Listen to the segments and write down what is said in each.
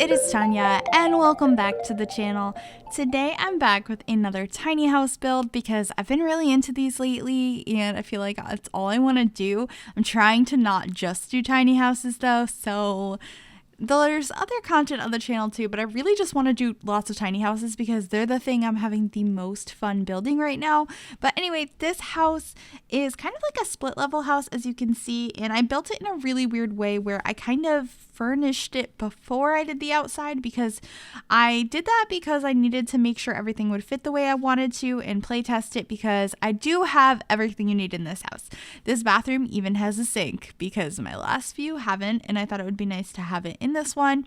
it is Tanya and welcome back to the channel. Today I'm back with another tiny house build because I've been really into these lately and I feel like that's all I want to do. I'm trying to not just do tiny houses though, so there's other content on the channel too, but I really just want to do lots of tiny houses because they're the thing I'm having the most fun building right now. But anyway, this house is kind of like a split level house, as you can see, and I built it in a really weird way where I kind of furnished it before I did the outside, because I did that because I needed to make sure everything would fit the way I wanted to and play test it, because I do have everything you need in this house. This bathroom even has a sink because my last few haven't, and I thought it would be nice to have it in this one.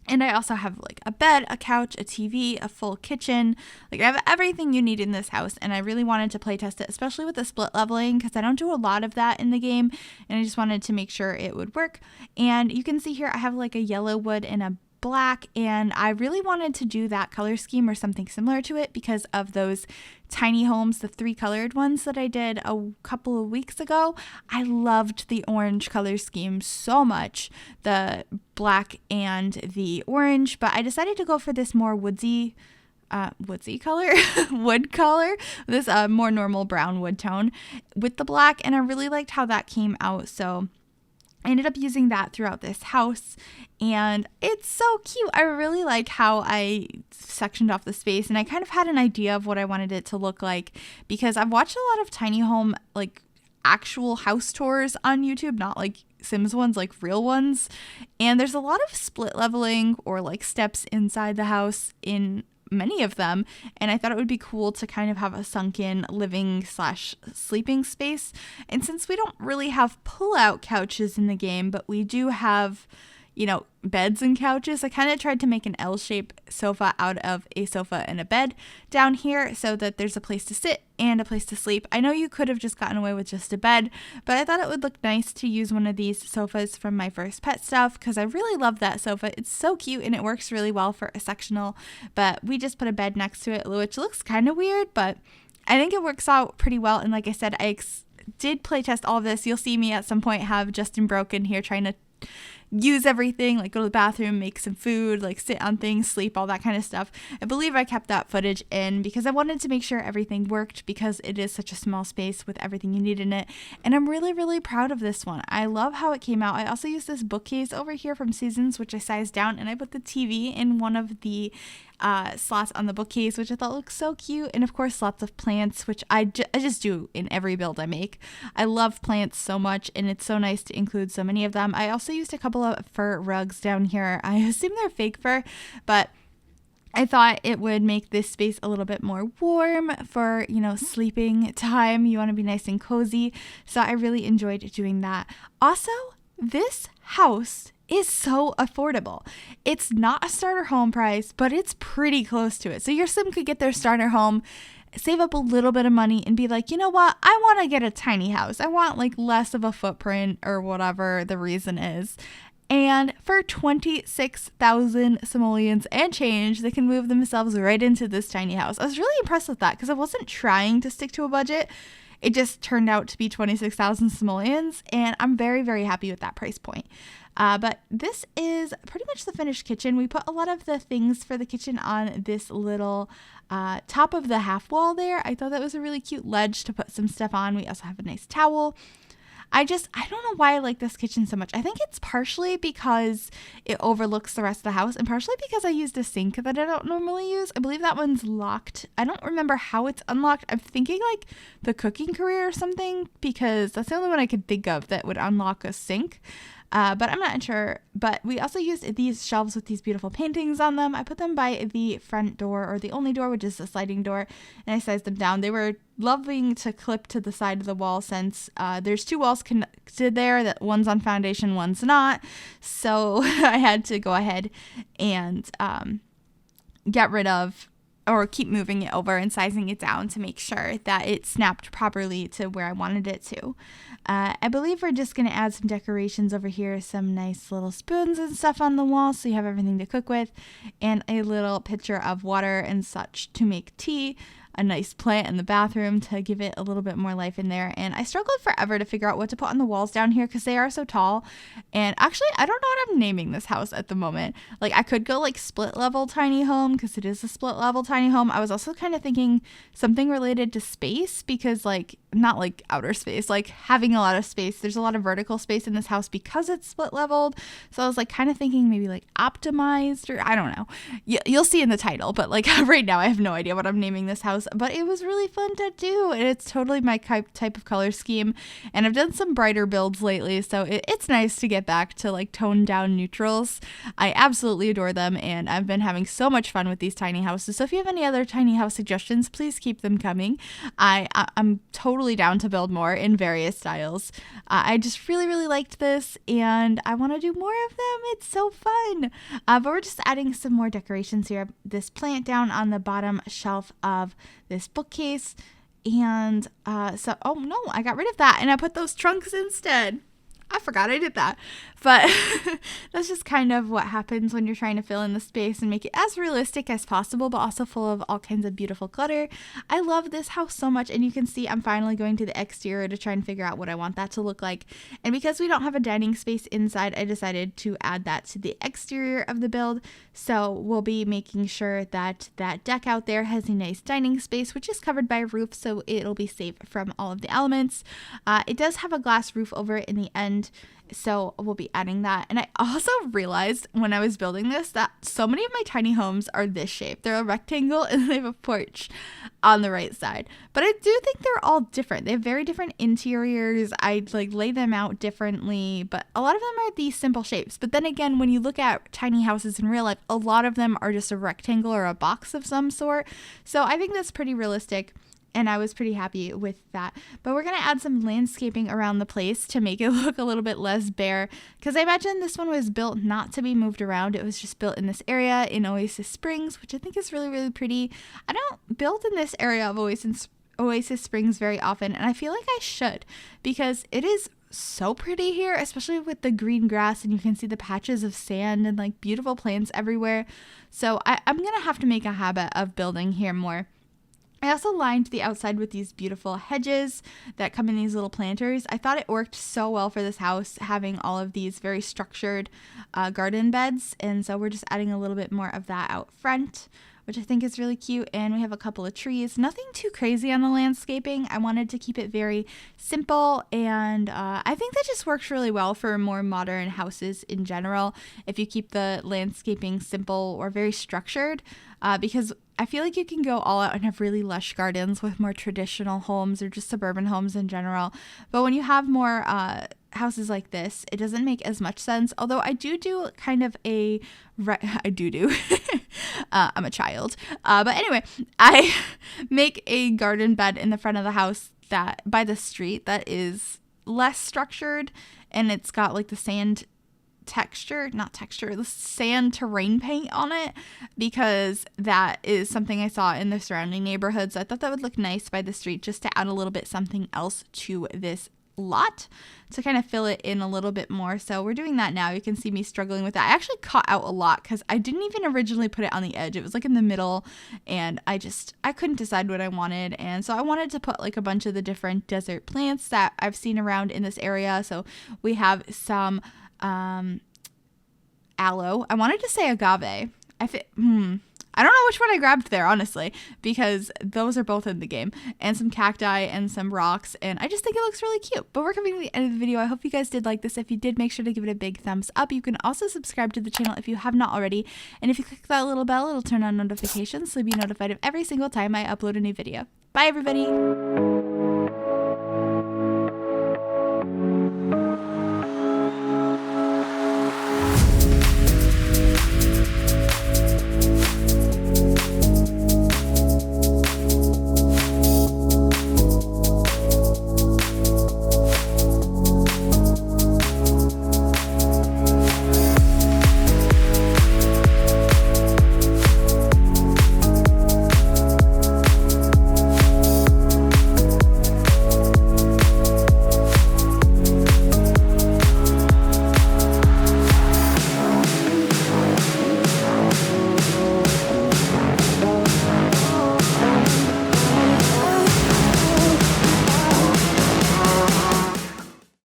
And I also have like a bed, a couch, a TV, a full kitchen. Like I have everything you need in this house, and I really wanted to play test it, especially with the split leveling, because I don't do a lot of that in the game, and I just wanted to make sure it would work. And you can see here I have like a yellow wood and a black, and I really wanted to do that color scheme or something similar to it because of those tiny homes, the 3 colored ones that I did a couple of weeks ago. I loved the orange color scheme so much, the black and the orange, but I decided to go for this more woodsy color, wood color, this more normal brown wood tone with the black, and I really liked how that came out, so I ended up using that throughout this house, and it's so cute. I really like how I sectioned off the space, and I kind of had an idea of what I wanted it to look like because I've watched a lot of tiny home, like actual house tours on YouTube, not like Sims ones, like real ones, and there's a lot of split leveling or like steps inside the house in many of them, and I thought it would be cool to kind of have a sunken living / sleeping space. And since we don't really have pull-out couches in the game, but we do have, you know, beds and couches, I kind of tried to make an L-shaped sofa out of a sofa and a bed down here so that there's a place to sit and a place to sleep. I know you could have just gotten away with just a bed, but I thought it would look nice to use one of these sofas from my first pet stuff because I really love that sofa. It's so cute and it works really well for a sectional, but we just put a bed next to it, which looks kind of weird, but I think it works out pretty well. And like I said, I did play test all of this. You'll see me at some point have Justin broken here trying to use everything, like go to the bathroom, make some food, like sit on things, sleep, all that kind of stuff. I believe I kept that footage in because I wanted to make sure everything worked because it is such a small space with everything you need in it. And I'm really, really proud of this one. I love how it came out. I also used this bookcase over here from Seasons, which I sized down, and I put the TV in one of the slots on the bookcase, which I thought looked so cute. And of course, lots of plants, which I just do in every build I make. I love plants so much, and it's so nice to include so many of them. I also used a couple of fur rugs down here. I assume they're fake fur, but I thought it would make this space a little bit more warm for, you know, sleeping time. You want to be nice and cozy. So I really enjoyed doing that. Also, this house is so affordable. It's not a starter home price, but it's pretty close to it. So your sim could get their starter home, save up a little bit of money, and be like, you know what? I want to get a tiny house. I want like less of a footprint or whatever the reason is. And for 26,000 simoleons and change, they can move themselves right into this tiny house. I was really impressed with that because I wasn't trying to stick to a budget. It just turned out to be 26,000 simoleons, and I'm very, very happy with that price point. But this is pretty much the finished kitchen. We put a lot of the things for the kitchen on this little top of the half wall there. I thought that was a really cute ledge to put some stuff on. We also have a nice towel. I don't know why I like this kitchen so much. I think it's partially because it overlooks the rest of the house, and partially because I used a sink that I don't normally use. I believe that one's locked. I don't remember how it's unlocked. I'm thinking like the cooking career or something, because that's the only one I could think of that would unlock a sink. But I'm not sure. But we also used these shelves with these beautiful paintings on them. I put them by the front door, or the only door, which is the sliding door, and I sized them down. They were loving to clip to the side of the wall since there's 2 walls connected there, that one's on foundation, one's not. So I had to go ahead and get rid of, or keep moving it over and sizing it down to make sure that it snapped properly to where I wanted it to. I believe we're just going to add some decorations over here, some nice little spoons and stuff on the wall so you have everything to cook with, and a little pitcher of water and such to make tea. a nice plant in the bathroom to give it a little bit more life in there. And I struggled forever to figure out what to put on the walls down here because they are so tall. And actually, I don't know what I'm naming this house at the moment. Like, I could go like split level tiny home because it is a split level tiny home. I was also kind of thinking something related to space because, like, not like outer space, like having a lot of space. There's a lot of vertical space in this house because it's split leveled. So I was like kind of thinking maybe like optimized, or I don't know. You'll see in the title, but like right now I have no idea what I'm naming this house, but it was really fun to do. And it's totally my type of color scheme. And I've done some brighter builds lately, so it's nice to get back to like toned down neutrals. I absolutely adore them, and I've been having so much fun with these tiny houses. So if you have any other tiny house suggestions, please keep them coming. I'm totally down to build more in various styles. I just really liked this, and I want to do more of them. It's so fun. But we're just adding some more decorations here. This plant down on the bottom shelf of this bookcase, and oh no, I got rid of that and I put those trunks instead. I forgot I did that. But that's just kind of what happens when you're trying to fill in the space and make it as realistic as possible, but also full of all kinds of beautiful clutter. I love this house so much, and you can see I'm finally going to the exterior to try and figure out what I want that to look like. And because we don't have a dining space inside, I decided to add that to the exterior of the build. So we'll be making sure that that deck out there has a nice dining space, which is covered by a roof, so it'll be safe from all of the elements. It does have a glass roof over it in the end, so we'll be adding that. And I also realized when I was building this that so many of my tiny homes are this shape. They're a rectangle and they have a porch on the right side. But I do think they're all different. They have very different interiors. I like lay them out differently, but a lot of them are these simple shapes. But then again, when you look at tiny houses in real life, a lot of them are just a rectangle or a box of some sort. So I think that's pretty realistic, and I was pretty happy with that. But we're going to add some landscaping around the place to make it look a little bit less bare, because I imagine this one was built not to be moved around. It was just built in this area in Oasis Springs, which I think is really pretty. I don't build in this area of Oasis Springs very often, and I feel like I should, because it is so pretty here, especially with the green grass, and you can see the patches of sand and like beautiful plants everywhere. So I'm going to have to make a habit of building here more. I also lined the outside with these beautiful hedges that come in these little planters. I thought it worked so well for this house, having all of these very structured garden beds. And so we're just adding a little bit more of that out front, which I think is really cute. And we have a couple of trees. Nothing too crazy on the landscaping. I wanted to keep it very simple, and I think that just works really well for more modern houses in general, if you keep the landscaping simple or very structured, because I feel like you can go all out and have really lush gardens with more traditional homes or just suburban homes in general. But when you have more houses like this, it doesn't make as much sense. Although I do kind of a, I'm a child. But anyway, I make a garden bed in the front of the house that by the street that is less structured, and it's got like the sand the sand terrain paint on it, because that is something I saw in the surrounding neighborhoods. I thought that would look nice by the street, just to add a little bit something else to this lot to kind of fill it in a little bit more. So we're doing that now. You can see me struggling with that. I actually cut out a lot because I didn't even originally put it on the edge. It was like in the middle, and I couldn't decide what I wanted. And so I wanted to put like a bunch of the different desert plants that I've seen around in this area. So we have some aloe. I wanted to say agave. I don't know which one I grabbed there, honestly, because those are both in the game, and some cacti and some rocks, and I just think it looks really cute. But we're coming to the end of the video. I hope you guys did like this. If you did, make sure to give it a big thumbs up. You can also subscribe to the channel if you have not already, and if you click that little bell, it'll turn on notifications so you'll be notified of every single time I upload a new video. Bye, everybody!